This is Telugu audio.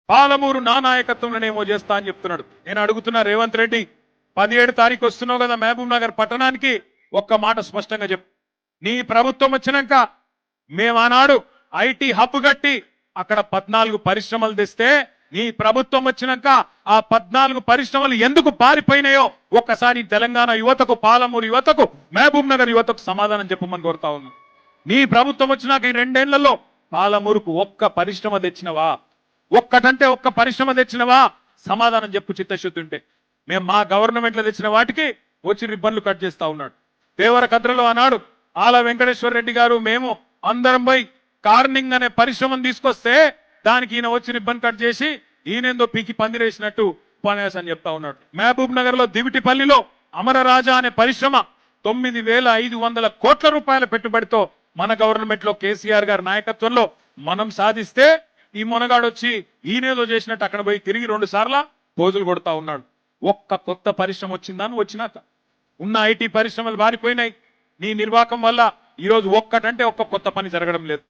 పాలమూరు నా నాయకత్వంలోనేమో చేస్తా అని చెప్తున్నాడు. నేను అడుగుతున్నా రేవంత్ రెడ్డి, 17 తారీఖు వస్తున్నావు కదా మహబూబ్ నగర్ పట్టణానికి, ఒక్క మాట స్పష్టంగా చెప్పు. నీ ప్రభుత్వం వచ్చినాక మేము ఆనాడు ఐటీ హబ్ కట్టి అక్కడ 14 పరిశ్రమలు తెస్తే, నీ ప్రభుత్వం వచ్చినాక ఆ 14 పరిశ్రమలు ఎందుకు పారిపోయినాయో ఒక్కసారి తెలంగాణ యువతకు, పాలమూరు యువతకు, మహబూబ్ నగర్ యువతకు సమాధానం చెప్పమని కోరుతా ఉన్నా. నీ ప్రభుత్వం వచ్చినాక ఈ 2 ఏళ్లలో పాలమూరుకు ఒక్క పరిశ్రమ తెచ్చినవా? ఒక్కటంటే ఒక్క పరిశ్రమ తెచ్చినవా? సమాధానం చెప్పు చిత్తశుద్ధి ఉంటే. మేము మా గవర్నమెంట్లో తెచ్చిన వాటికి వచ్చి రిబ్బన్లు కట్ చేస్తా ఉన్నాడు. దేవరకద్రలో అన్నాడు ఆల వెంకటేశ్వర రెడ్డి గారు మేము అందరం పోయి కార్నింగ్ అనే పరిశ్రమను తీసుకొస్తే దానికి ఈయన వచ్చి రిబ్బన్ కట్ చేసి ఈయనేందో పీకి పందిరేసినట్టు ఉపన్యాసం అని చెప్తా ఉన్నాడు. మహబూబ్ నగర్ లో దివిటిపల్లిలో అమరరాజా అనే పరిశ్రమ 9,500 కోట్ల రూపాయల పెట్టుబడితో మన గవర్నమెంట్ లో కేసీఆర్ గారి నాయకత్వంలో మనం సాధిస్తే, ఈ మొనగాడు వచ్చి ఈయనేదో చేసినట్టు అక్కడ పోయి తిరిగి 2 సార్లు పోజులు కొడతా ఉన్నాడు. ఒక్క కొత్త పరిశ్రమ వచ్చిందని వచ్చినాక ఉన్న ఐటీ పరిశ్రమలు మారిపోయినాయి. నీ నిర్వాహకం వల్ల ఈరోజు ఒక్కటంటే ఒక్క కొత్త పని జరగడం లేదు.